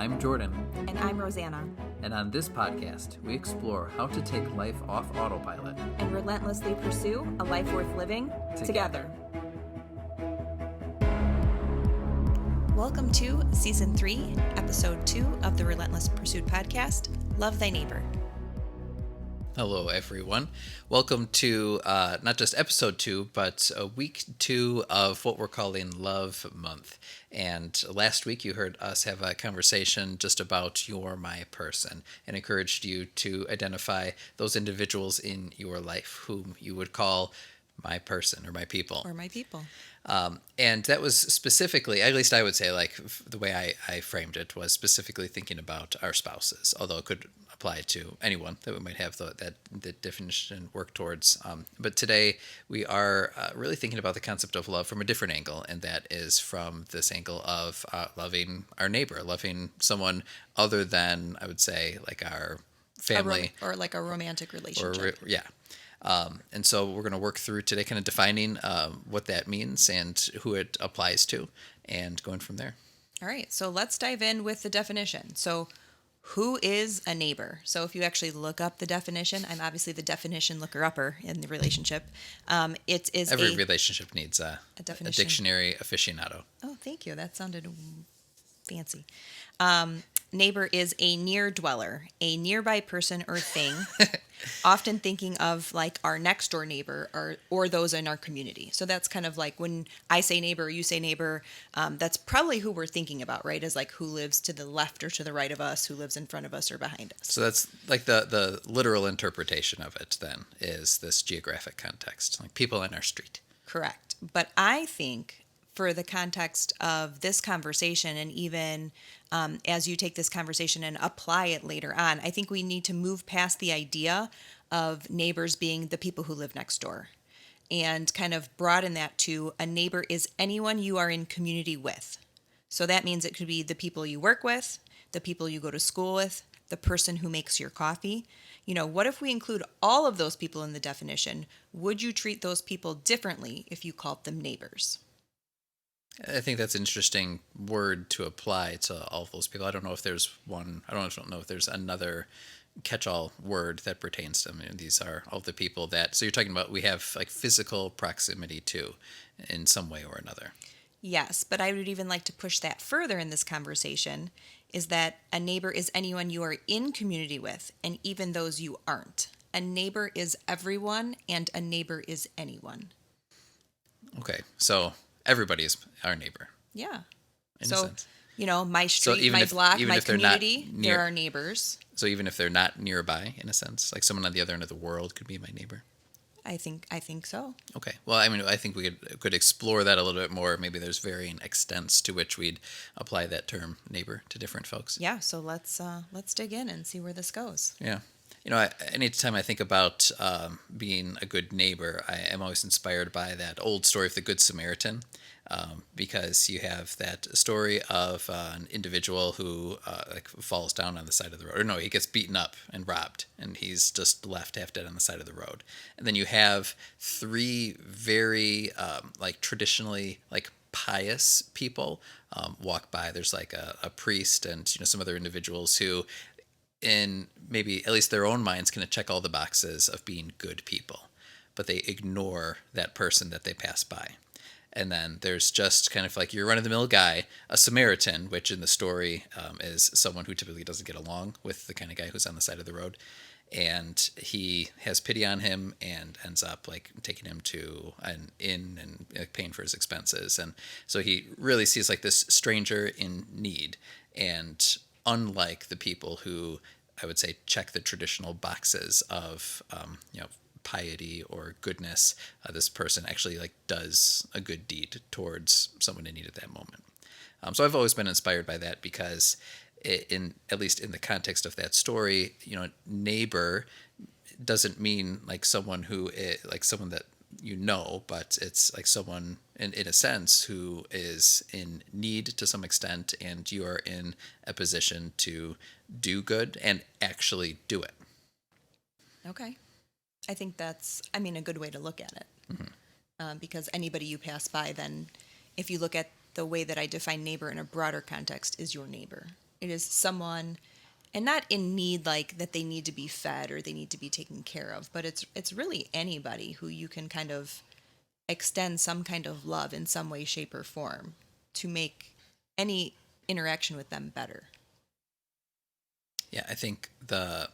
I'm Jordan. And I'm Rosanna. And on this podcast, we explore how to take life off autopilot and relentlessly pursue a life worth living together. Welcome to Season 3, Episode 2 of the Relentless Pursuit podcast, Love Thy Neighbor. Hello, everyone. Welcome to not just episode 2, but week 2 of what we're calling Love Month. And last week you heard us have a conversation just about You're My Person and encouraged you to identify those individuals in your life whom you would call my person or my people. Or my people. And that was specifically, at least I would say, like the way I framed it was specifically thinking about our spouses, although it could apply to anyone that we might have the definition work towards. But today we are really thinking about the concept of love from a different angle, and that is from this angle of loving our neighbor, loving someone other than, I would say, like our family. Or like a romantic relationship. And so we're going to work through today kind of defining what that means and who it applies to and going from there. All right, so let's dive in with the definition. So who is a neighbor? So if you actually look up the definition, I'm obviously the definition looker-upper in the relationship. It is Every relationship needs a dictionary aficionado. Oh, thank you. That sounded fancy. Neighbor is a near dweller, a nearby person or thing, often thinking of like our next door neighbor or those in our community. So that's kind of like when I say neighbor, you say neighbor, that's probably who we're thinking about, right? Is like who lives to the left or to the right of us, who lives in front of us or behind us. So that's like the literal interpretation of it then is this geographic context, like people in our street. Correct. But I think for the context of this conversation and even as you take this conversation and apply it later on, I think we need to move past the idea of neighbors being the people who live next door and kind of broaden that to a neighbor is anyone you are in community with. So that means it could be the people you work with, the people you go to school with, the person who makes your coffee. You know, what if we include all of those people in the definition? Would you treat those people differently if you called them neighbors? I think that's an interesting word to apply to all of those people. I don't know if there's one. I don't know if there's another catch-all word that pertains to them. And these are all the people that. So you're talking about we have like physical proximity to, in some way or another. Yes, but I would even like to push that further in this conversation. Is that a neighbor is anyone you are in community with, and even those you aren't. A neighbor is everyone, and a neighbor is anyone. Okay, so everybody is our neighbor. Yeah. In a sense. You know, my street, my block, my community, they're our neighbors. So even if they're not nearby, in a sense, like someone on the other end of the world could be my neighbor. I think so. Okay. Well, I mean, I think we could explore that a little bit more. Maybe there's varying extents to which we'd apply that term neighbor to different folks. Yeah. So let's dig in and see where this goes. Yeah. You know, anytime I think about being a good neighbor, I am always inspired by that old story of the Good Samaritan, because you have that story of an individual who falls down on the side of the road. Or no, he gets beaten up and robbed, and he's just left half dead on the side of the road. And then you have three very traditionally pious people walk by. There's like a priest and some other individuals who, in maybe at least their own minds, can check all the boxes of being good people, but they ignore that person that they pass by. And then there's just kind of like your run-of-the-mill guy, a Samaritan, which in the story is someone who typically doesn't get along with the kind of guy who's on the side of the road. And he has pity on him and ends up taking him to an inn and paying for his expenses. And so he really sees this stranger in need. And unlike the people who, I would say, check the traditional boxes of, piety or goodness, this person actually does a good deed towards someone in need at that moment. So I've always been inspired by that because, at least in the context of that story, neighbor doesn't mean someone who is someone that but it's someone in a sense who is in need to some extent, and you are in a position to do good and actually do it. Okay. I think that's, a good way to look at it. Mm-hmm. Because anybody you pass by, then if you look at the way that I define neighbor in a broader context, is your neighbor. It is someone, and not in need like that they need to be fed or they need to be taken care of, but it's really anybody who you can kind of extend some kind of love in some way, shape, or form to make any interaction with them better. Yeah, I think the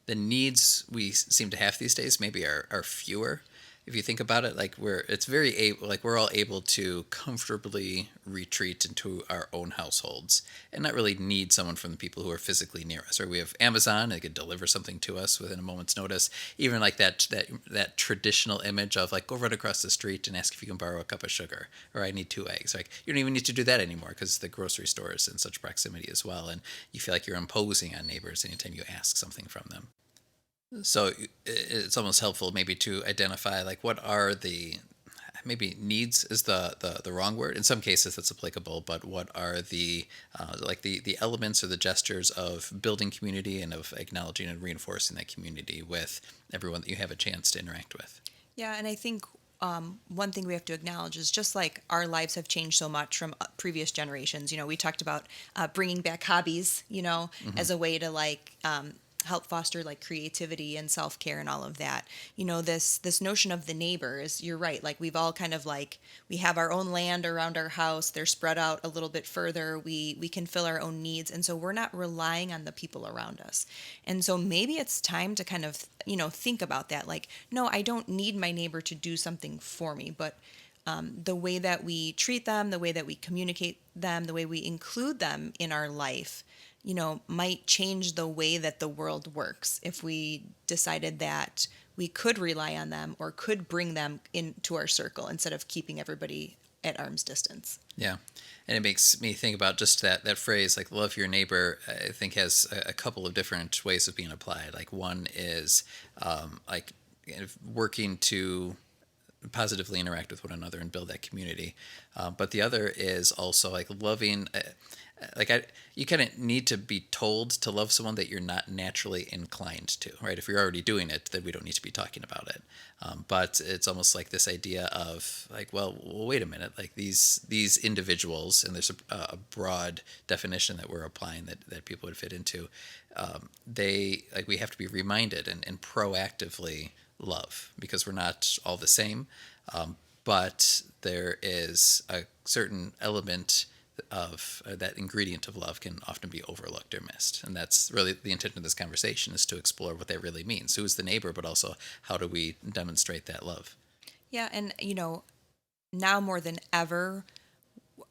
needs we seem to have these days maybe are fewer. If you think about it, like it's very able, like we're all able to comfortably retreat into our own households and not really need someone from the people who are physically near us. Or we have Amazon; they could deliver something to us within a moment's notice. Even like that traditional image of like go run across the street and ask if you can borrow a cup of sugar, or I need 2 eggs. Like you don't even need to do that anymore because the grocery store is in such proximity as well, and you feel like you're imposing on neighbors anytime you ask something from them. So it's almost helpful maybe to identify like what are the maybe needs is the wrong word. In some cases that's applicable, but what are the like the elements or the gestures of building community and of acknowledging and reinforcing that community with everyone that you have a chance to interact with. Yeah, and I think one thing we have to acknowledge is just like our lives have changed so much from previous generations. We talked about bringing back hobbies, Mm-hmm. as a way to like help foster like creativity and self care and all of that. This notion of the neighbors. You're right. Like we've all kind of like we have our own land around our house. They're spread out a little bit further. We can fill our own needs, and so we're not relying on the people around us. And so maybe it's time to kind of think about that. Like, no, I don't need my neighbor to do something for me, but the way that we treat them, the way that we communicate them, the way we include them in our life, might change the way that the world works if we decided that we could rely on them or could bring them into our circle instead of keeping everybody at arm's distance. Yeah. And it makes me think about just that phrase, like love your neighbor, I think has a couple of different ways of being applied. Like one is like working to positively interact with one another and build that community. But the other is also like loving, you kind of need to be told to love someone that you're not naturally inclined to, right? If you're already doing it, then we don't need to be talking about it. But it's almost like this idea of like, well, wait a minute, like these individuals, and there's a broad definition that we're applying that people would fit into. They like we have to be reminded and proactively love because we're not all the same, but there is a certain element of that ingredient of love can often be overlooked or missed, and that's really the intent of this conversation is to explore what that really means. Who is the neighbor, but also how do we demonstrate that love? Yeah, and now more than ever,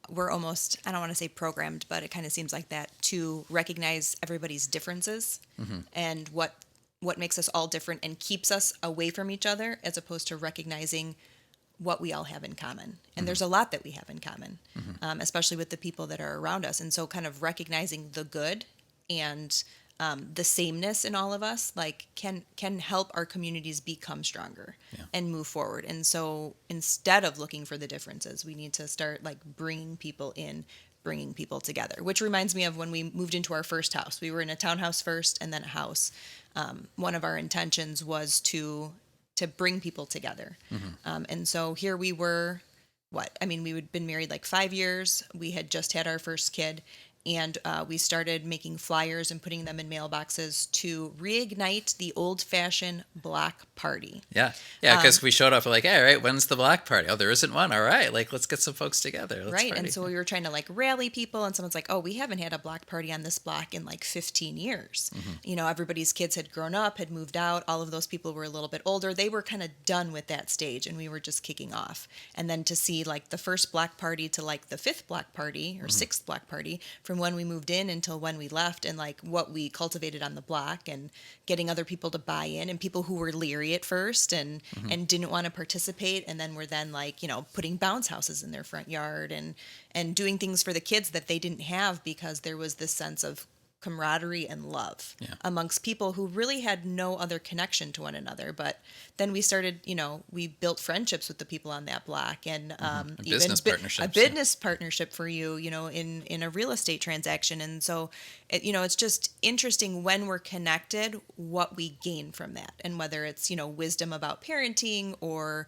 we're almost, I don't want to say programmed, but it kind of seems like that, to recognize everybody's differences Mm-hmm. and what makes us all different and keeps us away from each other, as opposed to recognizing what we all have in common. And Mm-hmm. there's a lot that we have in common, Mm-hmm. especially with the people that are around us. And so kind of recognizing the good and the sameness in all of us, like can help our communities become stronger Yeah. and move forward. And so instead of looking for the differences, we need to start like bringing people in, bringing people together, which reminds me of when we moved into our first house. We were in a townhouse first and then a house. One of our intentions was to bring people together. Mm-hmm. And so here we were, we had been married like 5 years. We had just had our first kid. And we started making flyers and putting them in mailboxes to reignite the old-fashioned block party. Yeah, yeah, because we showed up, we're like, hey, all right, when's the block party? Oh, there isn't one. All right, like let's get some folks together. Let's Right. party. And so we were trying to like rally people, and someone's like, oh, we haven't had a block party on this block in like 15 years. Mm-hmm. Everybody's kids had grown up, had moved out. All of those people were a little bit older. They were kind of done with that stage, and we were just kicking off. And then to see like the first block party to like the fifth block party or Mm-hmm. sixth block party from when we moved in until when we left, and like what we cultivated on the block, and getting other people to buy in, and people who were leery at first Mm-hmm. and didn't want to participate, and then were then like putting bounce houses in their front yard and doing things for the kids that they didn't have, because there was this sense of camaraderie and love Yeah. amongst people who really had no other connection to one another. But then we started, we built friendships with the people on that block, and A even business partnership. a business partnership for you, in a real estate transaction. And so, it's just interesting when we're connected, what we gain from that, and whether it's wisdom about parenting or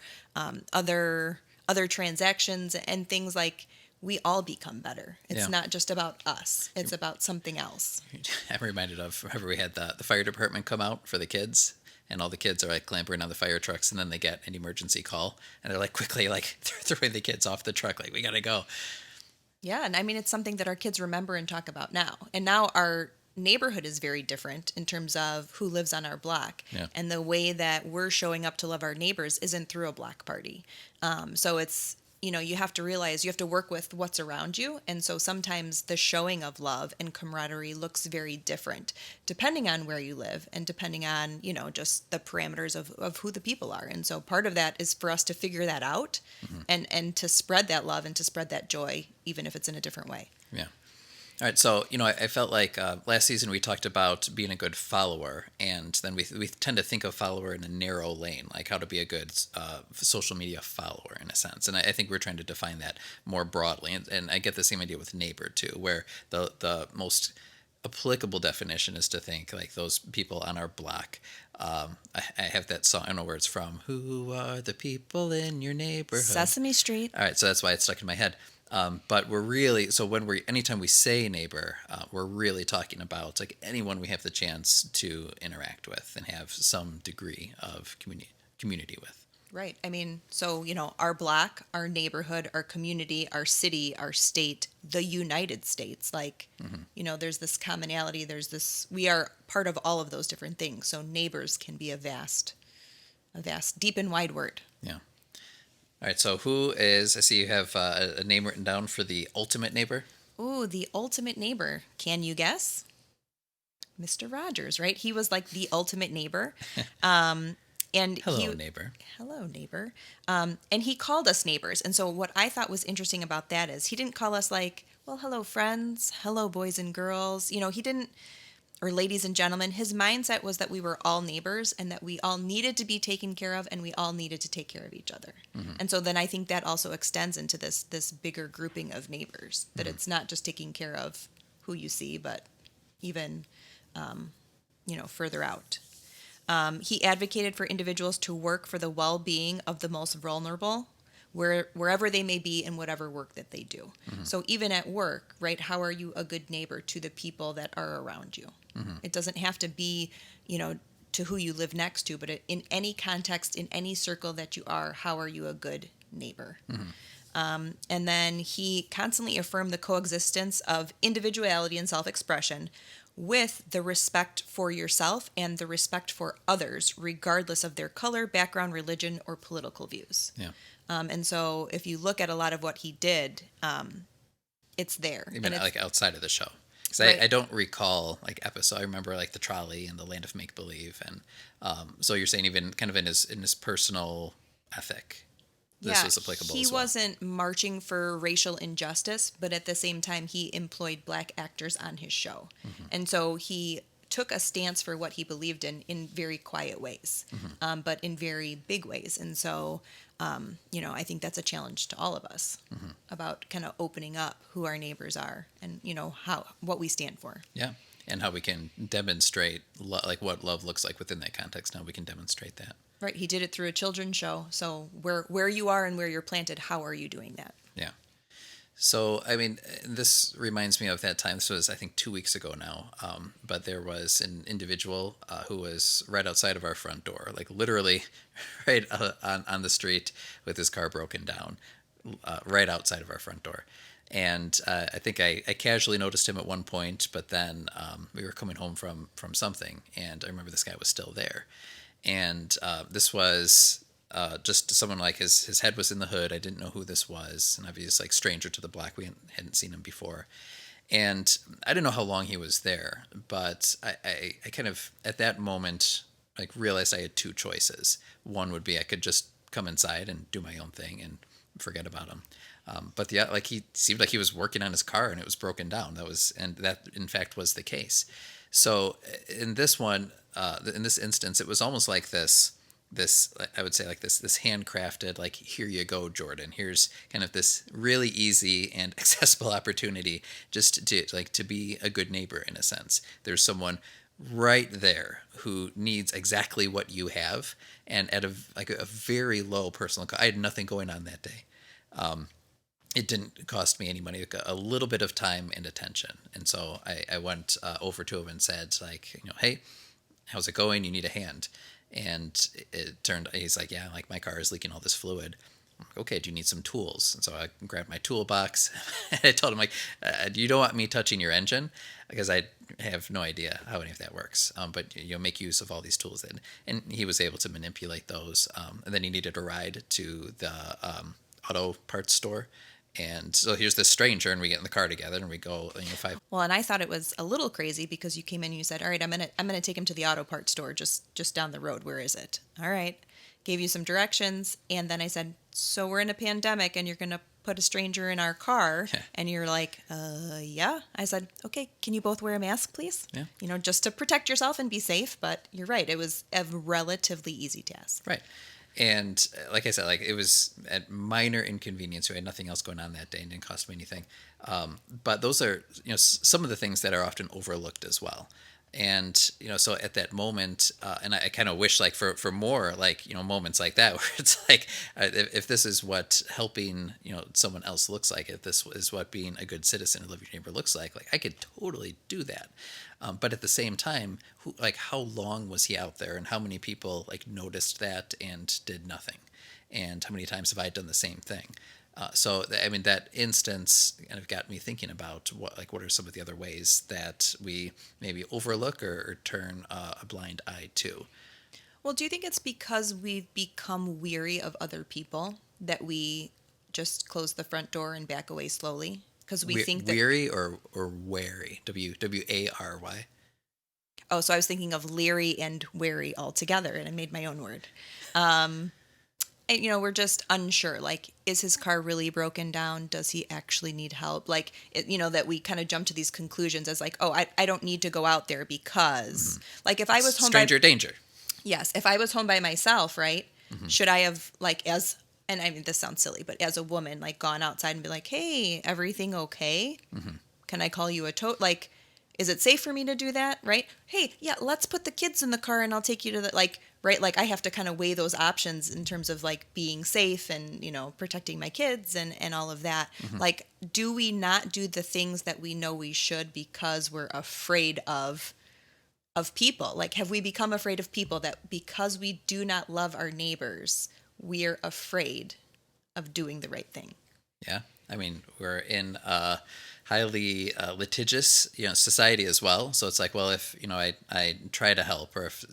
other transactions and things like we all become better. It's Yeah. not just about us. It's about something else. I'm reminded of, remember we had the fire department come out for the kids, and all the kids are like clambering on the fire trucks, and then they get an emergency call, and they're like quickly like throwing the kids off the truck, like we gotta go. Yeah, and I mean it's something that our kids remember and talk about now. And now our neighborhood is very different in terms of who lives on our block. Yeah. And the way that we're showing up to love our neighbors isn't through a block party. So it's, you have to realize you have to work with what's around you. And so sometimes the showing of love and camaraderie looks very different depending on where you live and depending on, just the parameters of who the people are. And so part of that is for us to figure that out and to spread that love and to spread that joy, even if it's in a different way. Yeah. All right, so I felt like last season we talked about being a good follower, and then we tend to think of follower in a narrow lane, like how to be a good social media follower in a sense. And I think we're trying to define that more broadly, and I get the same idea with neighbor too, where the most applicable definition is to think like those people on our block. I have that song. I don't know where it's from. Who are the people in your neighborhood? Sesame Street. All right, so that's why it's stuck in my head. But we're really, so anytime we say neighbor, we're really talking about like anyone we have the chance to interact with and have some degree of community with. Right. I mean, so, our block, our neighborhood, our community, our city, our state, the United States, like, there's this commonality, we are part of all of those different things. So neighbors can be a vast, deep and wide word. Yeah. All right. So I see you have a name written down for the ultimate neighbor. Ooh, the ultimate neighbor. Can you guess? Mr. Rogers, right? He was like the ultimate neighbor. And Hello, neighbor. Hello, neighbor. And he called us neighbors. And so what I thought was interesting about that is he didn't call us like, well, hello, friends. Hello, boys and girls. He didn't, or ladies and gentlemen. His mindset was that we were all neighbors and that we all needed to be taken care of and we all needed to take care of each other. And so then I think that also extends into this bigger grouping of neighbors, that it's not just taking care of who you see, but even, further out. He advocated for individuals to work for the well-being of the most vulnerable, wherever they may be in whatever work that they do. So even at work, right, how are you a good neighbor to the people that are around you? It doesn't have to be, to who you live next to, but in any context, in any circle that you are, how are you a good neighbor? And then he constantly affirmed the coexistence of individuality and self-expression with the respect for yourself and the respect for others, regardless of their color, background, religion, or political views. Yeah. And so if you look at a lot of what he did, it's there. Even like outside of the show. Because Right. I don't recall like episode. I remember like the trolley and the land of make believe, and so you're saying even kind of in his personal ethic, this was applicable. He as well. wasn't marching for racial injustice, but at the same time, he employed black actors on his show. And so he took a stance for what he believed in very quiet ways, but in very big ways. And so, I think that's a challenge to all of us about kind of opening up who our neighbors are and, what we stand for. Yeah. And how we can demonstrate like what love looks like within that context. Now we can demonstrate that. Right. He did it through a children's show. So where you are and where you're planted, how are you doing that? Yeah. So, I mean, this reminds me of that time. This was, I think, 2 weeks ago now. But there was an individual who was right outside of our front door, like literally right on the street with his car broken down, right outside of our front door. And I think I casually noticed him at one point, but then we were coming home from something, and I remember this guy was still there. And this was just someone like his head was in the hood. I didn't know who this was, and obviously like stranger to the block. We hadn't seen him before, and I didn't know how long he was there. But I kind of at that moment like realized I had two choices. One would be I could just come inside and do my own thing and forget about him. But like he seemed like he was working on his car and it was broken down. That in fact was the case. So in this one, in this instance, it was almost like this I would say like this handcrafted, like, here you go, Jordan. Here's kind of this really easy and accessible opportunity just to be a good neighbor in a sense. There's someone right there who needs exactly what you have, and at a very low personal cost. I had nothing going on that day. it didn't cost me any money, like a little bit of time and attention. And so I went over to him and said, like, hey, how's it going? You need a hand. And he's like, yeah, like my car is leaking all this fluid. I'm like, okay, do you need some tools? And so I grabbed my toolbox and I told him, like, you don't want me touching your engine because I have no idea how any of that works. But make use of all these tools. And he was able to manipulate those. And then he needed a ride to the auto parts store. And so here's this stranger, and we get in the car together, and we go, five. Well, and I thought it was a little crazy because you came in and you said, "All right, I'm gonna take him to the auto parts store just down the road. Where is it?" All right, gave you some directions, and then I said, "So we're in a pandemic, and you're gonna put a stranger in our car?" And you're like, yeah." I said, "Okay, can you both wear a mask, please? Yeah. Just to protect yourself and be safe." But you're right; it was a relatively easy task. Right. And like I said, like it was at minor inconvenience. We had nothing else going on that day and didn't cost me anything. But those are, some of the things that are often overlooked as well. And, so at that moment, and I kind of wish like for more like, moments like that, where it's like, if this is what helping, someone else looks like, if this is what being a good citizen and love your neighbor looks like I could totally do that. But at the same time, how long was he out there, and how many people like noticed that and did nothing, and how many times have I done the same thing? I mean, that instance kind of got me thinking about what are some of the other ways that we maybe overlook or turn a blind eye to. Well, do you think it's because we've become weary of other people that we just close the front door and back away slowly? Because we think that. Weary or wary, Wary. Oh, so I was thinking of leery and wary all together, and I made my own word. And, we're just unsure. Like, is his car really broken down? Does he actually need help? Like, that we kind of jump to these conclusions as like, oh, I don't need to go out there because, like, if I was home Stranger danger. Yes, if I was home by myself, right? Should I have and I mean this sounds silly, but as a woman, like gone outside and be like, "Hey, everything okay? Can I call you a tow? Like, is it safe for me to do that? Right? Hey, yeah, let's put the kids in the car and I'll take you to the right? Like I have to kind of weigh those options in terms of like being safe and protecting my kids and all of that. Like, do we not do the things that we know we should because we're afraid of people? Like, have we become afraid of people that because we do not love our neighbors, we're afraid of doing the right thing? Yeah. I mean, we're in a highly litigious, society as well. So it's like, well, if, I try to help, or if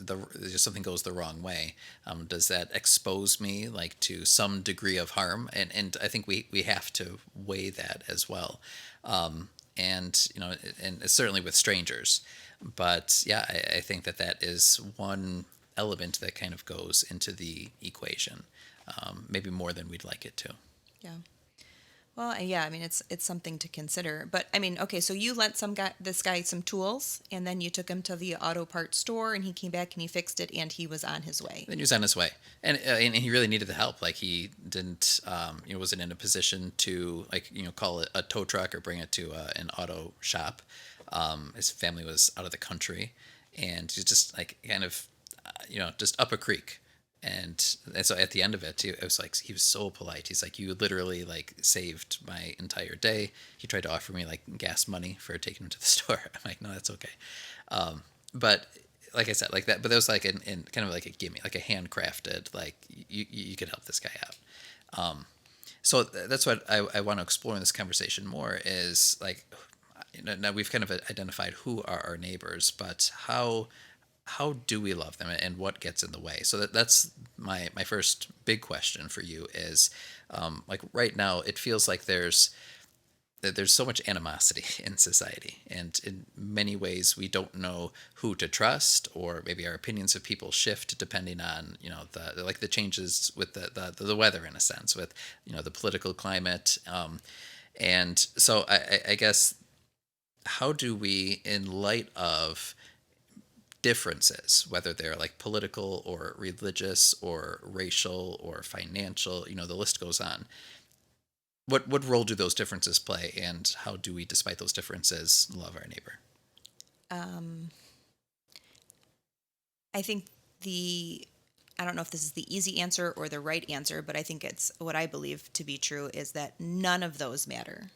something goes the wrong way, does that expose me like to some degree of harm? And I think we have to weigh that as well. And certainly with strangers. But yeah, I think that is one element that kind of goes into the equation, maybe more than we'd like it to. Yeah. Well, yeah, I mean it's something to consider. But I mean, okay, so you lent this guy some tools, and then you took him to the auto parts store, and he came back and he fixed it, and he was on his way. Then he was on his way, and he really needed the help. Like he didn't, wasn't in a position to call it a tow truck or bring it to an auto shop. His family was out of the country, and he's just like kind of, just up a creek. And so at the end of it, it was like he was so polite. He's like, "You literally like saved my entire day." He tried to offer me like gas money for taking him to the store. I'm like, "No, that's okay." But like I said, like that. But that was like in kind of like a gimme, like a handcrafted, like you could help this guy out. So that's what I want to explore in this conversation more is like, now we've kind of identified who are our neighbors, but how do we love them, and what gets in the way? So that's my first big question for you is, like right now it feels like there's so much animosity in society, and in many ways we don't know who to trust, or maybe our opinions of people shift depending on the changes with the weather, in a sense, with the political climate, and so I guess, how do we, in light of differences, whether they're like political or religious or racial or financial, the list goes on. What role do those differences play, and how do we, despite those differences, love our neighbor? I think the I don't know if this is the easy answer or the right answer, but I think it's what I believe to be true is that none of those matter.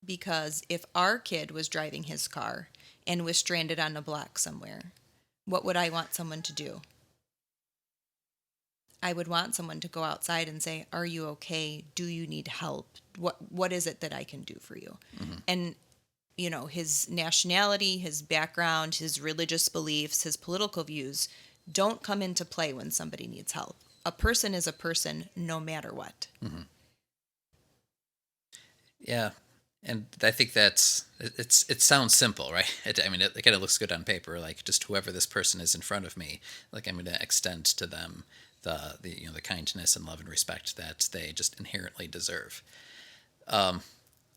Because if our kid was driving his car and was stranded on a block somewhere, what would I want someone to do? I would want someone to go outside and say, "Are you okay? Do you need help? What is it that I can do for you?" Mm-hmm. And his nationality, his background, his religious beliefs, his political views don't come into play when somebody needs help. A person is a person no matter what. Mm-hmm. Yeah, and I think it sounds simple, right? I mean, it kind of looks good on paper, like just whoever this person is in front of me, like I'm going to extend to them the kindness and love and respect that they just inherently deserve.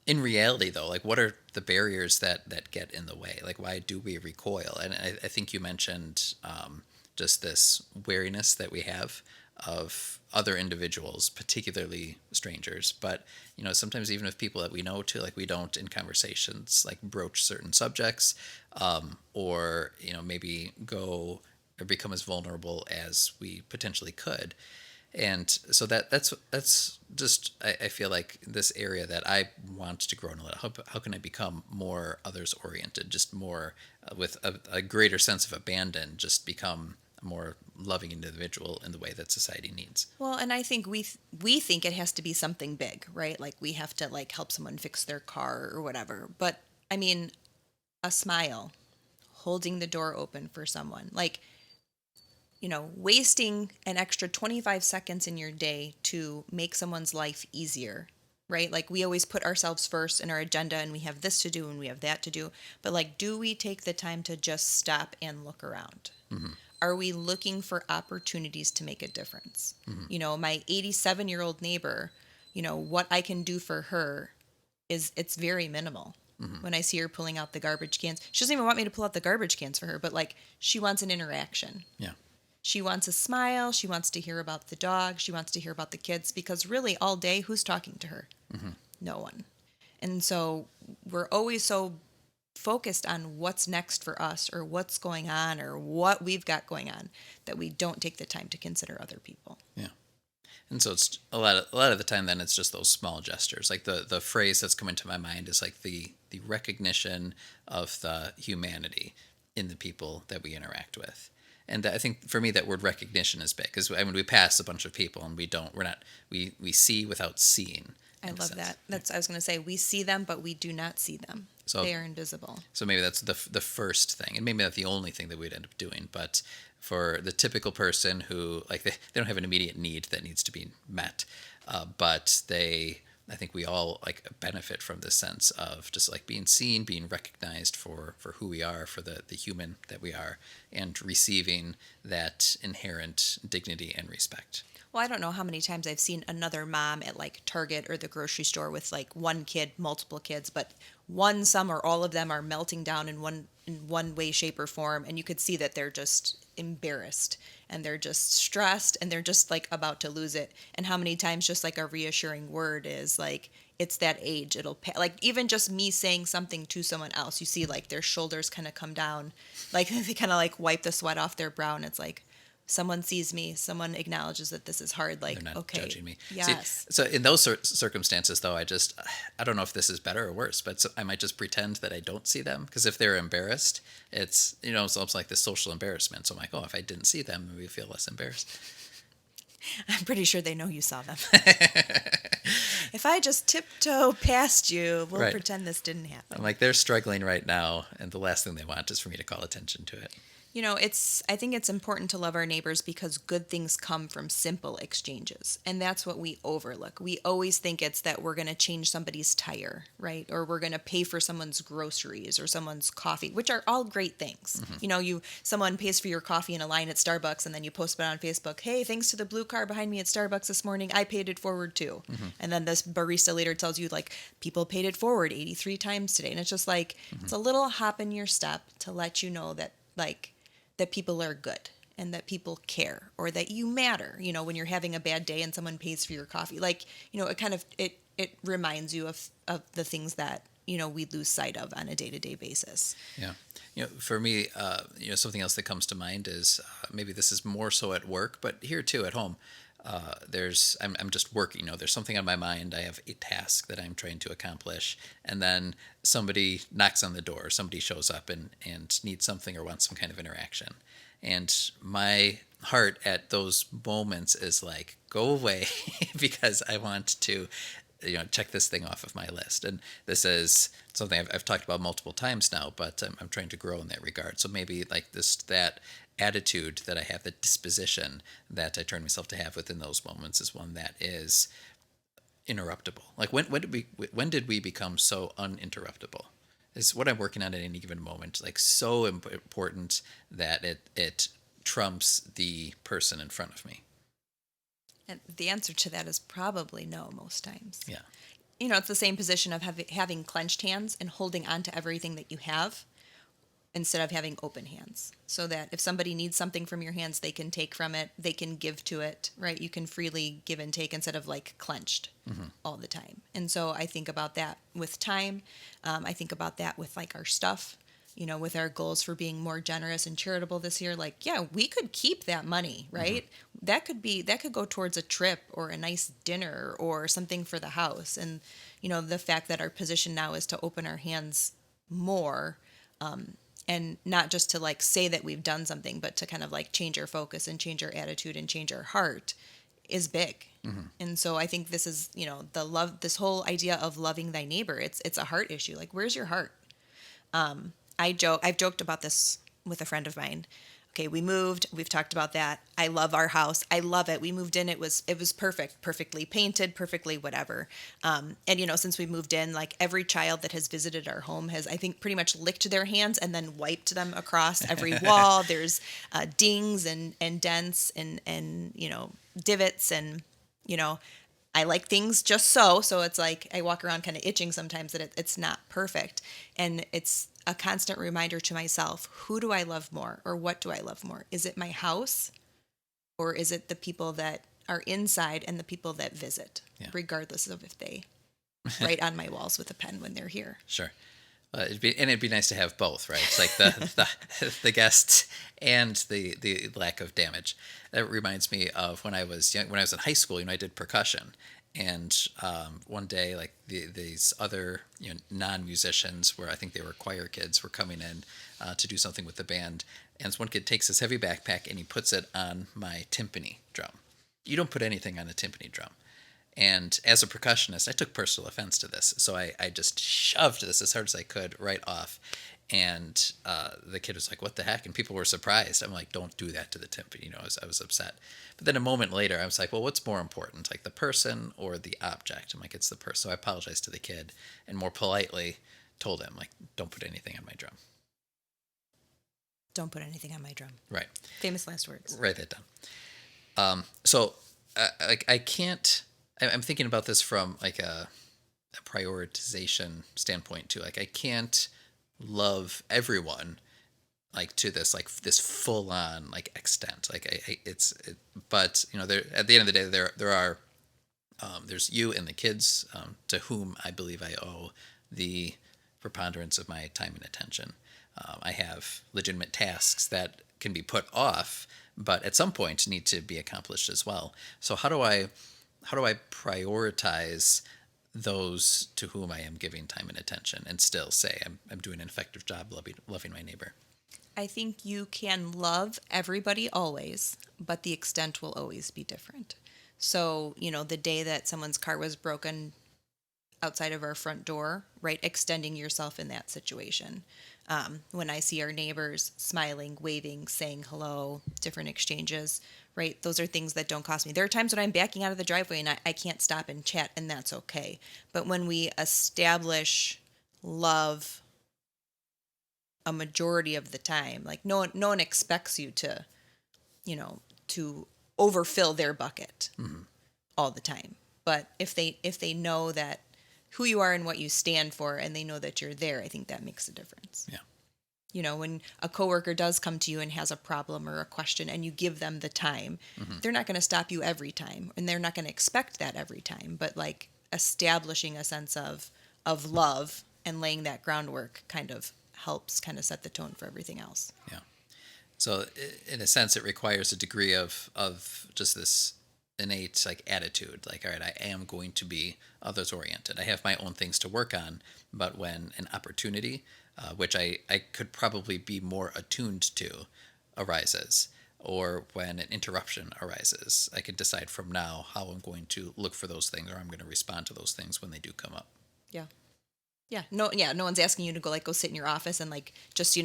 In reality, though, like what are the barriers that get in the way? Like why do we recoil? And I think you mentioned just this wariness that we have of other individuals, particularly strangers. But sometimes even with people that we know too, like we don't in conversations like broach certain subjects, or maybe go or become as vulnerable as we potentially could. And so that's just I feel like this area that I want to grow in a little. How can I become more others oriented, just more with a greater sense of abandon, just become a more loving individual in the way that society needs. Well, and I think we think it has to be something big, right? Like we have to like help someone fix their car or whatever. But I mean, a smile, holding the door open for someone, like wasting an extra 25 seconds in your day to make someone's life easier, right? Like we always put ourselves first in our agenda and we have this to do and we have that to do. But like, do we take the time to just stop and look around? Mm-hmm. Are we looking for opportunities to make a difference? Mm-hmm. My 87-year-old neighbor, what I can do for her it's very minimal. Mm-hmm. When I see her pulling out the garbage cans, she doesn't even want me to pull out the garbage cans for her, but like she wants an interaction. Yeah. She wants a smile. She wants to hear about the dog. She wants to hear about the kids because really all day, who's talking to her? Mm-hmm. No one. And so we're always so focused on what's next for us or what's going on or what we've got going on that we don't take the time to consider other people. Yeah. And so it's a lot of the time then it's just those small gestures. Like the phrase that's coming to my mind is like the recognition of the humanity in the people that we interact with. And I think for me that word recognition is big because I mean we pass a bunch of people and we see without seeing. I In a love sense. that. I was going to say, we see them, but we do not see them. So They are invisible. So maybe that's the first thing, and maybe not the only thing that we'd end up doing. But for the typical person who like they don't have an immediate need that needs to be met, but I think we all like benefit from this sense of just like being seen, being recognized for who we are, for the human that we are, and receiving that inherent dignity and respect. Well, I don't know how many times I've seen another mom at like Target or the grocery store with like one kid, multiple kids, but one, some, or all of them are melting down in one way, shape, or form, and you could see that they're just embarrassed and they're just stressed and they're just like about to lose it. And how many times just like a reassuring word is like, it's that age, it'll like even just me saying something to someone else, you see like their shoulders kind of come down, like they kind of like wipe the sweat off their brow, and it's like someone sees me, someone acknowledges that this is hard, like, They're not okay, judging me. See, yes. so in those circumstances, though, I don't know if this is better or worse, but I might just pretend that I don't see them because if they're embarrassed, it's almost like this social embarrassment. So I'm like, oh, if I didn't see them, maybe I feel less embarrassed. I'm pretty sure they know you saw them. If I just tiptoe past you, we'll Right. pretend this didn't I'm happen. like, they're struggling right now, and the last thing they want is for me to call attention to it. I think it's important to love our neighbors because good things come from simple exchanges. And that's what we overlook. We always think it's that we're going to change somebody's tire, right? Or we're going to pay for someone's groceries or someone's coffee, which are all great things. Mm-hmm. Someone pays for your coffee in a line at Starbucks and then you post it on Facebook. Hey, thanks to the blue car behind me at Starbucks this morning, I paid it forward too. Mm-hmm. And then this barista later tells you like people paid it forward 83 times today. And it's just like, Mm-hmm. it's a little hop in your step to let you know that like, that people are good and that people care or that you matter, when you're having a bad day and someone pays for your coffee, like, it kind of it reminds you of the things that we lose sight of on a day-to-day basis. Yeah. For me, something else that comes to mind is maybe this is more so at work, but here too at home. I'm just working. There's something on my mind. I have a task that I'm trying to accomplish, and then somebody knocks on the door. Somebody shows up and needs something or wants some kind of interaction, and my heart at those moments is like, go away, because I want to check this thing off of my list. And this is something I've talked about multiple times now, but I'm trying to grow in that regard. So maybe like that attitude that I have, the disposition that I turn myself to have within those moments, is one that is interruptible. Like when did we become so uninterruptible? Is what I'm working on at any given moment like so important that it trumps the person in front of me? And the answer to that is probably no most times. Yeah. It's the same position of having clenched hands and holding on to everything that you have instead of having open hands, so that if somebody needs something from your hands, they can take from it, they can give to it, right? You can freely give and take instead of like clenched all the time. And so I think about that with time. I think about that with like our stuff, with our goals for being more generous and charitable this year. Like, yeah, we could keep that money, right? That could go towards a trip or a nice dinner or something for the house. And, the fact that our position now is to open our hands more, and not just to like say that we've done something, but to kind of like change our focus and change our attitude and change our heart, is big. And so I think this is, this whole idea of loving thy neighbor. It's a heart issue. Like, where's your heart? I've joked about this with a friend of mine. Okay, we moved. We've talked about that. I love our house. I love it. We moved in. It was perfect, perfectly painted, perfectly whatever. And since we moved in, like every child that has visited our home has, I think, pretty much licked their hands and then wiped them across every wall. There's dings and dents and divots and I like things just so. So it's like I walk around kind of itching sometimes that it's not perfect. And it's a constant reminder to myself, who do I love more, or what do I love more? Is it my house, or is it the people that are inside and the people that visit, regardless of if they write on my walls with a pen when they're here? Sure. It'd be nice to have both, right? It's like the guests and the lack of damage. That reminds me of when I was young, when I was in high school. I did percussion, and one day, like these other non-musicians, where I think they were choir kids, were coming in to do something with the band, and one kid takes his heavy backpack and he puts it on my timpani drum. You don't put anything on a timpani drum. And as a percussionist, I took personal offense to this. So I just shoved this as hard as I could right off. And the kid was like, what the heck? And people were surprised. I'm like, don't do that to the timpani. I was upset. But then a moment later, I was like, well, what's more important? Like the person or the object? I'm like, it's the person. So I apologized to the kid and more politely told him, like, don't put anything on my drum. Don't put anything on my drum. Right. Famous last words. Write that down. I can't... I'm thinking about this from like a prioritization standpoint too. Like I can't love everyone like to this full on like extent. Like but there at the end of the day there are there's you and the kids to whom I believe I owe the preponderance of my time and attention. I have legitimate tasks that can be put off, but at some point need to be accomplished as well. So how do I prioritize those to whom I am giving time and attention and still say I'm doing an effective job loving my neighbor? I think you can love everybody always, but the extent will always be different. So, the day that someone's car was broken outside of our front door, right, extending yourself in that situation. When I see our neighbors smiling, waving, saying hello, different exchanges, right? Those are things that don't cost me. There are times when I'm backing out of the driveway and I can't stop and chat, and that's okay. But when we establish love a majority of the time, like no one expects you to, to overfill their bucket all the time. But if they know that who you are and what you stand for, and they know that you're there, I think that makes a difference. Yeah. When a coworker does come to you and has a problem or a question and you give them the time, they're not going to stop you every time, and they're not going to expect that every time, but like establishing a sense of love and laying that groundwork kind of helps kind of set the tone for everything else. Yeah. So in a sense, it requires a degree of just this innate like attitude. Like, all right, I am going to be others oriented. I have my own things to work on, but when an opportunity, which I could probably be more attuned to, arises, or when an interruption arises, I could decide from now how I'm going to look for those things, or I'm going to respond to those things when they do come up. Yeah. Yeah, no one's asking you to go sit in your office and like just,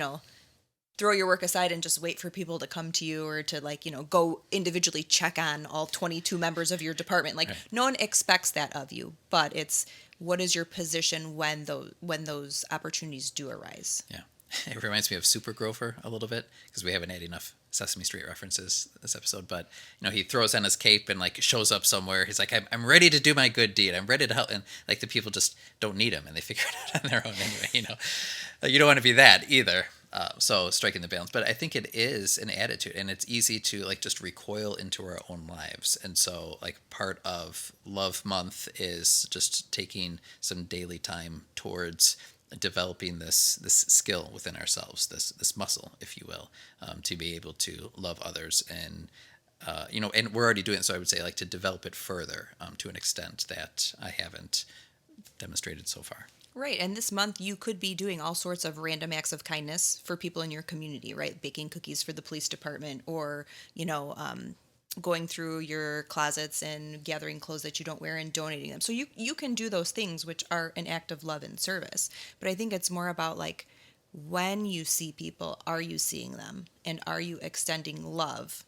throw your work aside and just wait for people to come to you, or to like, go individually check on all 22 members of your department. Like Right. no one expects that of you, but it's what is your position when those opportunities do arise. Yeah. It reminds me of Super Grover a little bit because we haven't had enough Sesame Street references this episode. But, he throws on his cape and like shows up somewhere. He's like, I'm ready to do my good deed. I'm ready to help. And like the people just don't need him and they figure it out on their own anyway, You don't want to be that either. So striking the balance. But I think it is an attitude, and it's easy to like just recoil into our own lives. And so like part of Love Month is just taking some daily time towards developing this skill within ourselves, this muscle, if you will, to be able to love others, and and we're already doing it. So I would say like to develop it further to an extent that I haven't demonstrated so far. Right. And this month, you could be doing all sorts of random acts of kindness for people in your community, right? Baking cookies for the police department, or, going through your closets and gathering clothes that you don't wear and donating them. So you can do those things, which are an act of love and service. But I think it's more about like, when you see people, are you seeing them? And are you extending love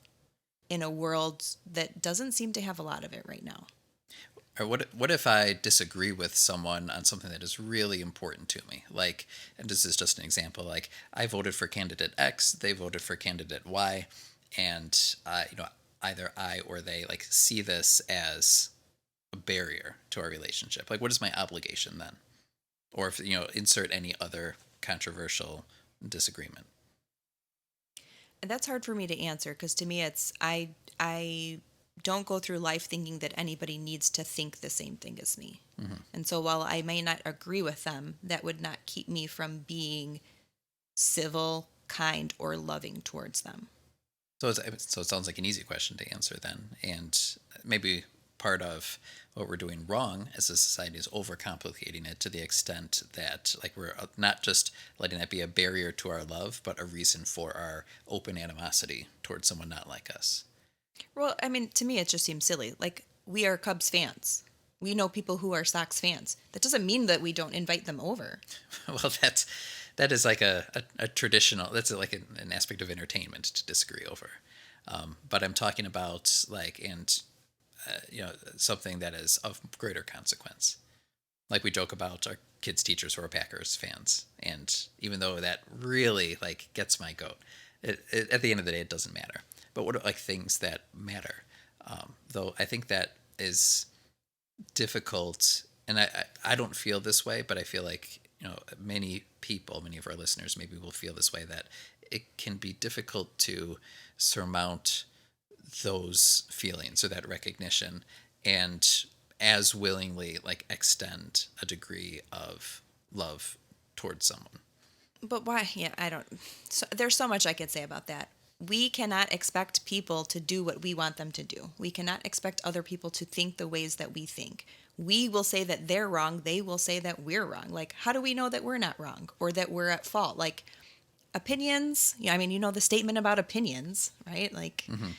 in a world that doesn't seem to have a lot of it right now? Or what if I disagree with someone on something that is really important to me? Like, and this is just an example. Like, I voted for candidate X, they voted for candidate Y, and either I or they like see this as a barrier to our relationship. Like, what is my obligation then? Or if insert any other controversial disagreement. And that's hard for me to answer, because to me it's I don't go through life thinking that anybody needs to think the same thing as me. Mm-hmm. And so while I may not agree with them, that would not keep me from being civil, kind, or loving towards them. So it sounds like an easy question to answer then, and maybe part of what we're doing wrong as a society is overcomplicating it to the extent that like we're not just letting that be a barrier to our love, but a reason for our open animosity towards someone not like us. Well, I mean, to me, it just seems silly. Like, we are Cubs fans. We know people who are Sox fans. That doesn't mean that we don't invite them over. Well, that is like a traditional. That's like an aspect of entertainment to disagree over. But I'm talking about like something that is of greater consequence. Like we joke about our kids' teachers who are Packers fans, and even though that really like gets my goat, at the end of the day it doesn't matter. But what are like things that matter? Though I think that is difficult, and I don't feel this way, but I feel like many people, many of our listeners maybe will feel this way, that it can be difficult to surmount those feelings or that recognition, and as willingly like extend a degree of love towards someone. But why? Yeah, I don't. So, there's so much I could say about that. We cannot expect people to do what we want them to do. We cannot expect other people to think the ways that we think. We will say that they're wrong. They will say that we're wrong. Like, how do we know that we're not wrong or that we're at fault? Like, opinions, I mean, the statement about opinions, right? Like, Mm-hmm.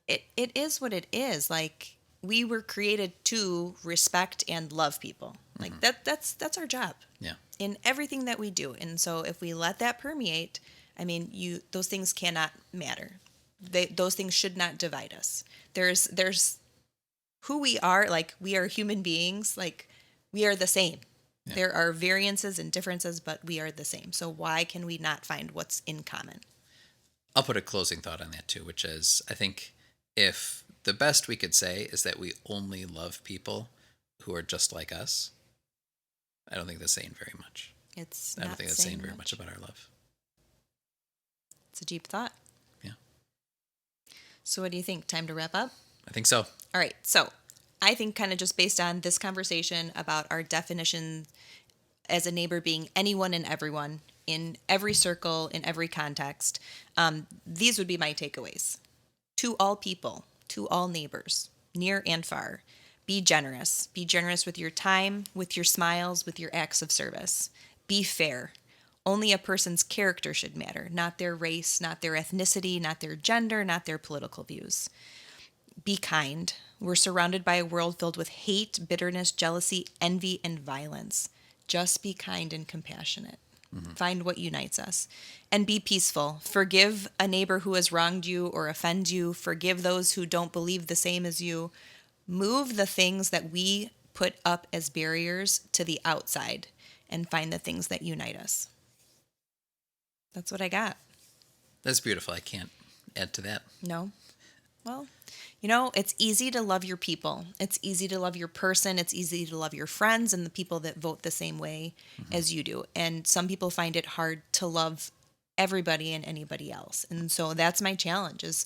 it is what it is. Like, we were created to respect and love people. Like, Mm-hmm. that's our job. Yeah. In everything that we do. And so if we let that permeate, I mean, those things cannot matter. Those things should not divide us. There's who we are. Like, we are human beings. Like, we are the same. Yeah. There are variances and differences, but we are the same. So why can we not find what's in common? I'll put a closing thought on that too, which is I think if the best we could say is that we only love people who are just like us, I don't think that's saying very much. It's I don't not think that's saying very much. much about our love. It's a deep thought. Yeah. So what do you think? Time to wrap up? I think so. All right. So I think kind of just based on this conversation about our definition as a neighbor being anyone and everyone in every circle, in every context. These would be my takeaways. To all people, to all neighbors, near and far, be generous. Be generous with your time, with your smiles, with your acts of service. Be fair. Only a person's character should matter, not their race, not their ethnicity, not their gender, not their political views. Be kind. We're surrounded by a world filled with hate, bitterness, jealousy, envy, and violence. Just be kind and compassionate. Find what unites us. And be peaceful. Forgive a neighbor who has wronged you or offend you. Forgive those who don't believe the same as you. Move the things that we put up as barriers to the outside and find the things that unite us. That's what I got. That's beautiful. I can't add to that. No? Well, it's easy to love your people. It's easy to love your person. It's easy to love your friends and the people that vote the same way as you do. And some people find it hard to love everybody and anybody else. And so that's my challenge is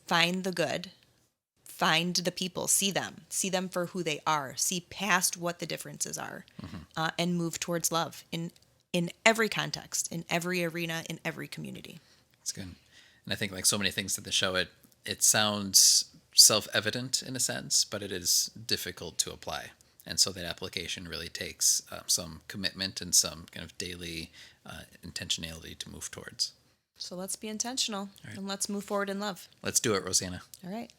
find the good, find the people, see them for who they are, see past what the differences are, and move towards love in every context, in every arena, in every community. That's good. And I think like so many things in the show, it sounds self-evident in a sense, but it is difficult to apply. And so that application really takes some commitment and some kind of daily intentionality to move towards. So let's be intentional and let's move forward in love. Let's do it, Rosanna. All right.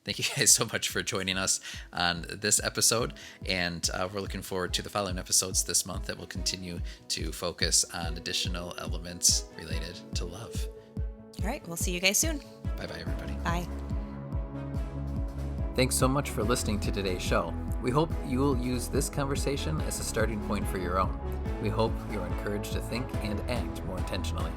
Thank you guys so much for joining us on this episode. And we're looking forward to the following episodes this month that will continue to focus on additional elements related to love. All right. We'll see you guys soon. Bye-bye, everybody. Bye. Thanks so much for listening to today's show. We hope you will use this conversation as a starting point for your own. We hope you're encouraged to think and act more intentionally.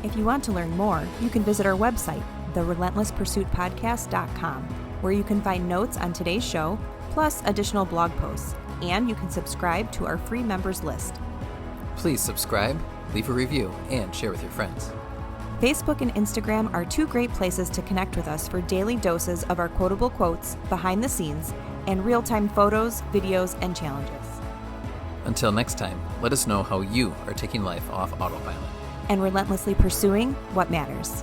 If you want to learn more, you can visit our website, therelentlesspursuitpodcast.com, where you can find notes on today's show, plus additional blog posts, and you can subscribe to our free members list. Please subscribe, leave a review, and share with your friends. Facebook and Instagram are two great places to connect with us for daily doses of our quotable quotes, behind the scenes, and real-time photos, videos, and challenges. Until next time, let us know how you are taking life off autopilot and relentlessly pursuing what matters.